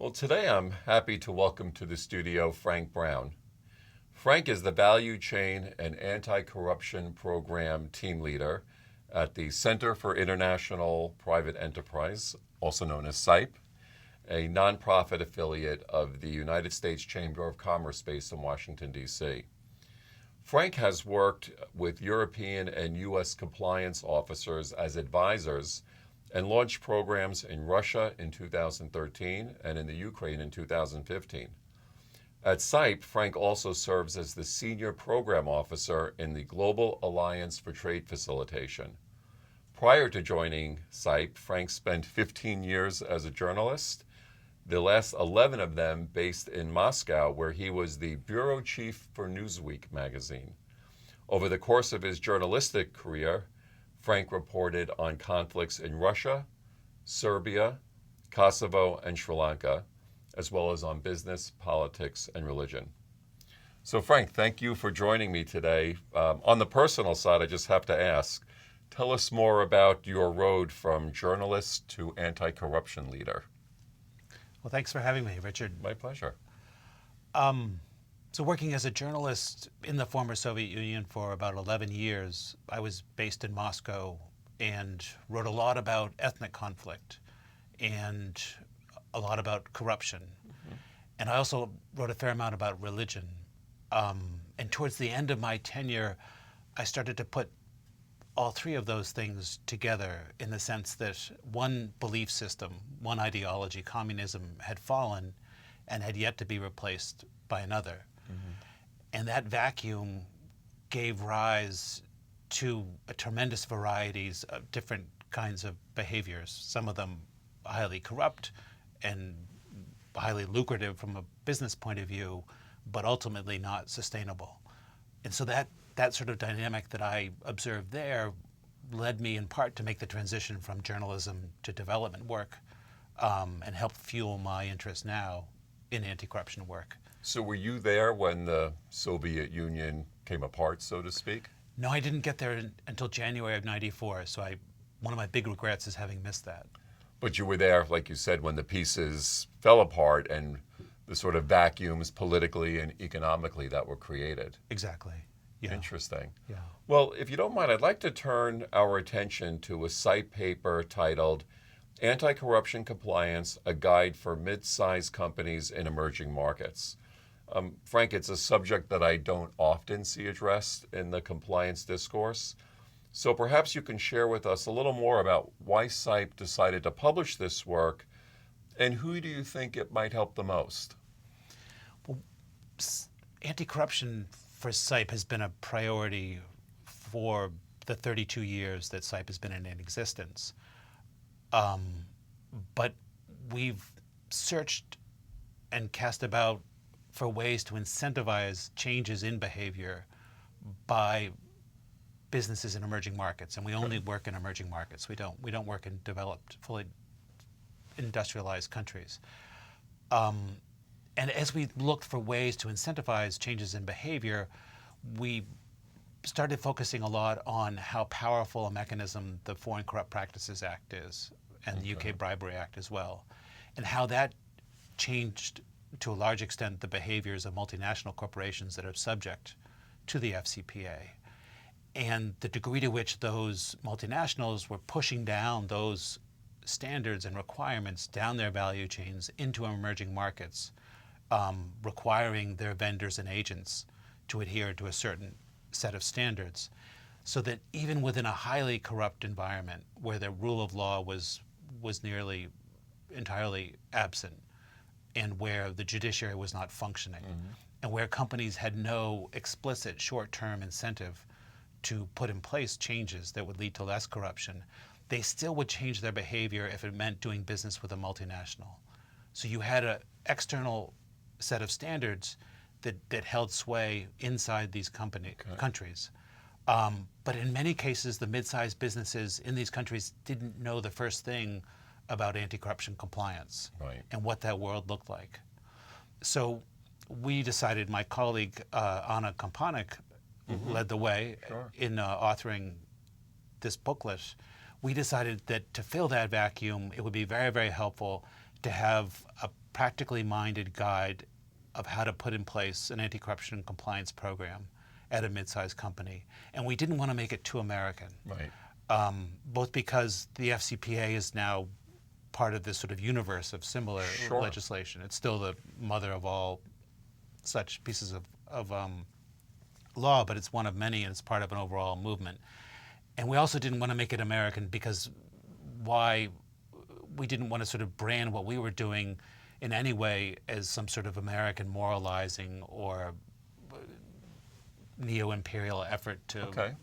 Well, today I'm happy to welcome to the studio Frank Brown. Frank is the Value Chain and Anti-Corruption Program Team Leader at the Center for International Private Enterprise, also known as CIPE, a nonprofit affiliate of the United States Chamber of Commerce based in Washington, D.C. Frank has worked with European and U.S. compliance officers as advisors and launched programs in Russia in 2013 and in the Ukraine in 2015. At CIPE, Frank also serves as the Senior Program Officer in the Global Alliance for Trade Facilitation. Prior to joining CIPE, Frank spent 15 years as a journalist, the last 11 of them based in Moscow, where he was the bureau chief for Newsweek magazine. Over the course of his journalistic career, Frank reported on conflicts in Russia, Serbia, Kosovo, and Sri Lanka, as well as on business, politics, and religion. So Frank, thank you for joining me today. On the personal side, I just have to ask, tell us more about your road from journalist to anti-corruption leader. Well, thanks for having me, Richard. My pleasure. So working as a journalist in the former Soviet Union for about 11 years, I was based in Moscow and wrote a lot about ethnic conflict and a lot about corruption. Mm-hmm. And I also wrote a fair amount about religion. And towards the end of my tenure, I started to put all three of those things together in the sense that one belief system, one ideology, communism, had fallen and had yet to be replaced by another. Mm-hmm. And that vacuum gave rise to a tremendous varieties of different kinds of behaviors, some of them highly corrupt and highly lucrative from a business point of view, but ultimately not sustainable. And so that sort of dynamic that I observed there led me in part to make the transition from journalism to development work and help fuel my interest now in anti-corruption work. So were you there when the Soviet Union came apart, so to speak? No, I didn't get there until January of '94, so one of my big regrets is having missed that. But you were there, like you said, when the pieces fell apart and the sort of vacuums politically and economically that were created. Exactly. Yeah. Interesting. Yeah. Well, if you don't mind, I'd like to turn our attention to a CIPE paper titled Anti-Corruption Compliance, a Guide for Mid-Sized Companies in Emerging Markets. Frank, it's a subject that I don't often see addressed in the compliance discourse. So perhaps you can share with us a little more about why CIPE decided to publish this work and who do you think it might help the most? Well, anti-corruption for CIPE has been a priority for the 32 years that CIPE has been in existence. But we've searched and cast about for ways to incentivize changes in behavior by businesses in emerging markets, and we only work in emerging markets. We don't work in developed, fully industrialized countries. And as we looked for ways to incentivize changes in behavior, we started focusing a lot on how powerful a mechanism the Foreign Corrupt Practices Act is, and the UK Bribery Act as well, and how that changed to a large extent the behaviors of multinational corporations that are subject to the FCPA, and the degree to which those multinationals were pushing down those standards and requirements down their value chains into emerging markets, requiring their vendors and agents to adhere to a certain set of standards, so that even within a highly corrupt environment where the rule of law was nearly entirely absent, and where the judiciary was not functioning, and where companies had no explicit short-term incentive to put in place changes that would lead to less corruption, they still would change their behavior if it meant doing business with a multinational. So you had an external set of standards that held sway inside these countries. But in many cases, the mid-sized businesses in these countries didn't know the first thing about anti-corruption compliance and what that world looked like. So we decided, my colleague Anna Kompanik led the way in authoring this booklet. We decided that to fill that vacuum, it would be very, very helpful to have a practically minded guide of how to put in place an anti-corruption compliance program at a mid-sized company. And we didn't want to make it too American. Right. Both because the FCPA is now part of this sort of universe of similar Sure. legislation. It's still the mother of all such pieces of law, but it's one of many, and it's part of an overall movement. And we also didn't want to make it American because we didn't want to sort of brand what we were doing in any way as some sort of American moralizing or neo-imperial effort to Okay.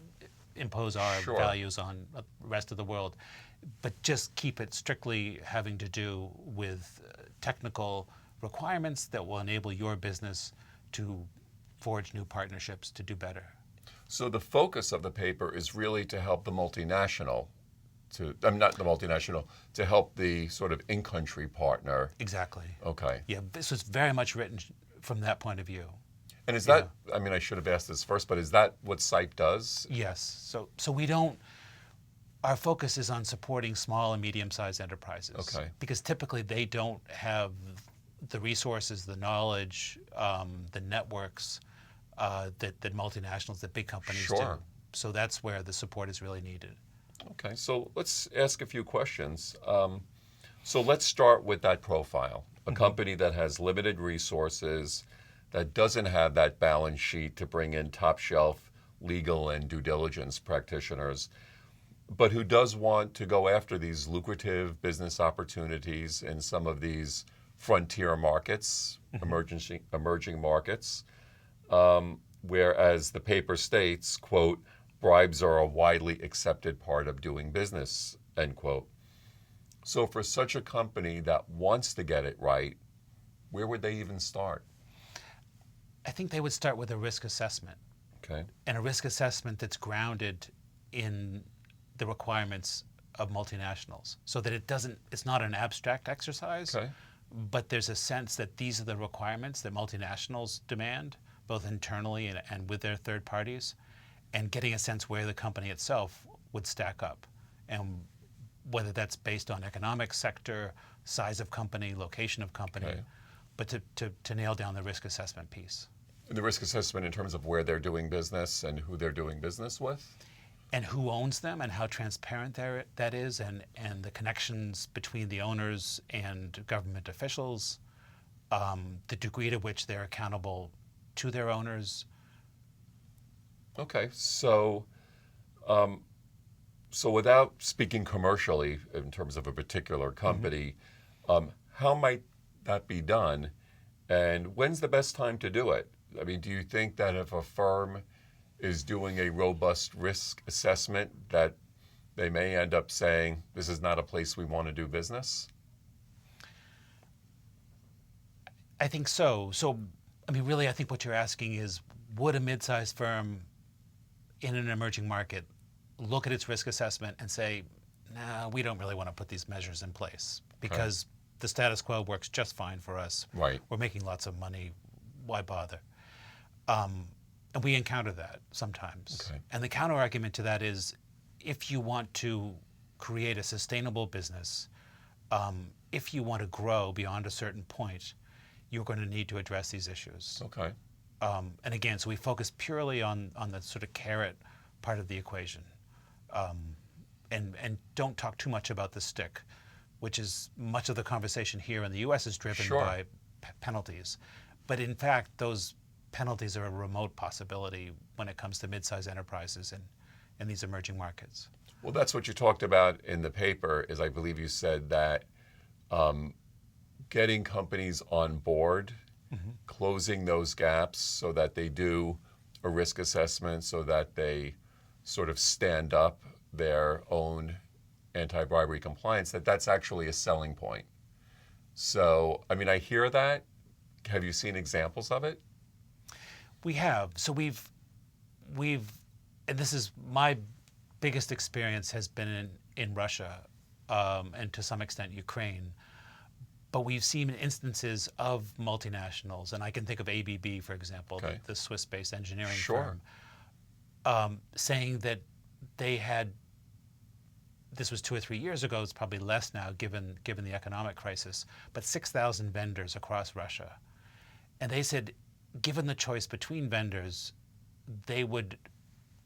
impose our Sure. values on the rest of the world, but just keep it strictly having to do with technical requirements that will enable your business to forge new partnerships to do better. So the focus of the paper is really to help the multinational, not the multinational, to help the sort of in-country partner. Exactly. Okay. Yeah, this was very much written from that point of view. And is that, I mean, I should have asked this first, but is that what CIPE does? Yes. So we don't, our focus is on supporting small and medium-sized enterprises. Okay. Because typically they don't have the resources, the knowledge, the networks that multinationals, that big companies do. Sure. So that's where the support is really needed. Okay, so let's ask a few questions. So let's start with that profile. A company that has limited resources, that doesn't have that balance sheet to bring in top shelf legal and due diligence practitioners, but who does want to go after these lucrative business opportunities in some of these frontier markets, emerging markets, whereas the paper states, quote, bribes are a widely accepted part of doing business, end quote. So for such a company that wants to get it right, where would they even start? I think they would start with a risk assessment, Okay. and a risk assessment that's grounded in the requirements of multinationals, so that it's not an abstract exercise, Okay. but there's a sense that these are the requirements that multinationals demand, both internally and with their third parties, and getting a sense where the company itself would stack up, and whether that's based on economic sector, size of company, location of company, Okay. but to nail down the risk assessment piece. And the risk assessment in terms of where they're doing business and who they're doing business with? And who owns them, and how transparent that is, and the connections between the owners and government officials, the degree to which they're accountable to their owners. Okay, so without speaking commercially in terms of a particular company, how might that be done, and when's the best time to do it? I mean, do you think that if a firm is doing a robust risk assessment that they may end up saying, this is not a place we want to do business? I think so. So, I mean, really, I think what you're asking is, would a mid-sized firm in an emerging market look at its risk assessment and say, nah, we don't really want to put these measures in place because the status quo works just fine for us. Right. We're making lots of money. Why bother? And we encounter that sometimes. Okay. And the counter argument to that is, if you want to create a sustainable business, if you want to grow beyond a certain point, you're going to need to address these issues. Okay. And again, so we focus purely on the sort of carrot part of the equation, and don't talk too much about the stick, which is much of the conversation here in the U.S. is driven Sure. by penalties. But in fact, those penalties are a remote possibility when it comes to mid-sized enterprises in these emerging markets. Well, that's what you talked about in the paper, is I believe you said that getting companies on board, closing those gaps so that they do a risk assessment, so that they sort of stand up their own anti-bribery compliance, that's actually a selling point. So, I mean, I hear that. Have you seen examples of it? We have. So we've, and this is my biggest experience has been in Russia, and to some extent Ukraine. But we've seen instances of multinationals, and I can think of ABB, for example, Okay. the Swiss-based engineering Sure. firm, saying that they had this was 2 or 3 years ago. It's probably less now, given the economic crisis. But 6,000 vendors across Russia, and they said, given the choice between vendors, they would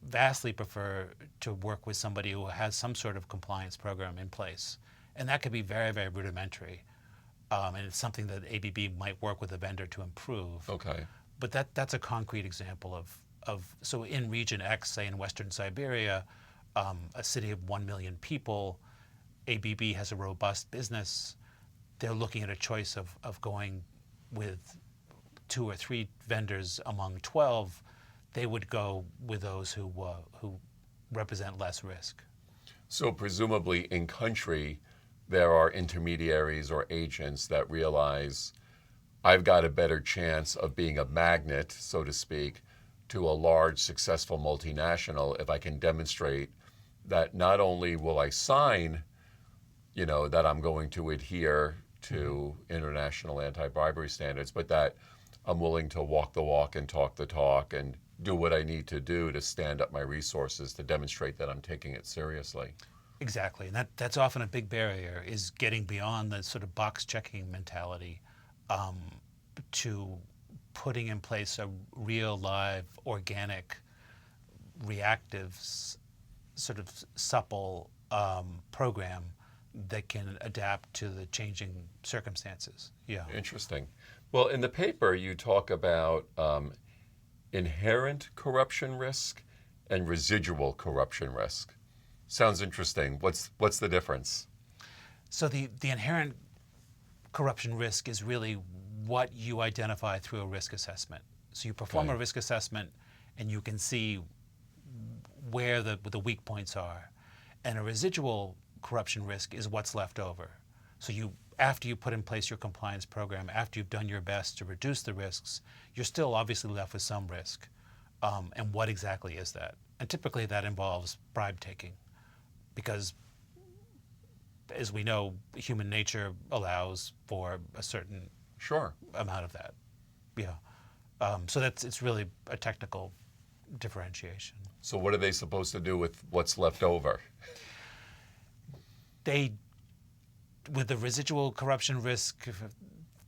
vastly prefer to work with somebody who has some sort of compliance program in place, and that could be very, very rudimentary. And it's something that ABB might work with a vendor to improve. Okay. But that's a concrete example of so in Region X, say in Western Siberia, a city of 1 million people, ABB has a robust business. They're looking at a choice of going with 2 or 3 vendors among 12. They would go with those who represent less risk. So presumably in country, there are intermediaries or agents that realize I've got a better chance of being a magnet, so to speak, to a large, successful multinational if I can demonstrate that not only will I sign, that I'm going to adhere to international anti-bribery standards, but that I'm willing to walk the walk and talk the talk and do what I need to do to stand up my resources to demonstrate that I'm taking it seriously. Exactly, and that's often a big barrier, is getting beyond the sort of box checking mentality to putting in place a real, live, organic, reactive, sort of supple program that can adapt to the changing circumstances. Yeah. Interesting. Well, in the paper, you talk about inherent corruption risk and residual corruption risk. Sounds interesting. What's the difference? So the inherent corruption risk is really what you identify through a risk assessment. So you perform a risk assessment, and you can see where the weak points are. And a residual corruption risk is what's left over. So after you put in place your compliance program, after you've done your best to reduce the risks, you're still obviously left with some risk. And what exactly is that? And typically that involves bribe taking, because as we know, human nature allows for a certain amount of that. Yeah. So it's really a technical differentiation. So what are they supposed to do with what's left over? With the residual corruption risk,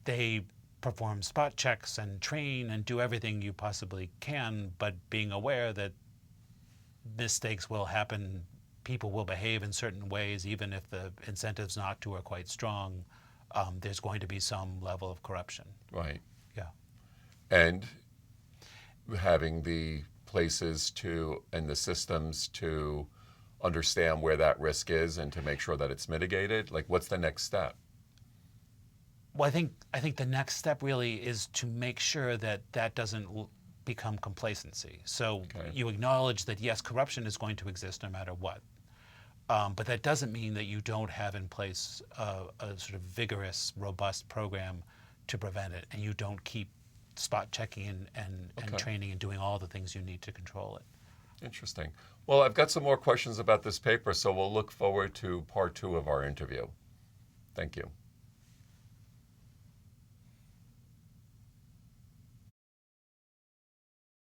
they perform spot checks and train and do everything you possibly can, but being aware that mistakes will happen, people will behave in certain ways, even if the incentives not to are quite strong, there's going to be some level of corruption. Right. Yeah. And having the places and the systems to understand where that risk is and to make sure that it's mitigated? Like, what's the next step? Well, I think the next step really is to make sure that doesn't become complacency. So you acknowledge that, yes, corruption is going to exist no matter what. But that doesn't mean that you don't have in place a sort of vigorous, robust program to prevent it, and you don't keep spot checking and training and doing all the things you need to control it. Interesting. Well, I've got some more questions about this paper, so we'll look forward to part 2 of our interview. Thank you.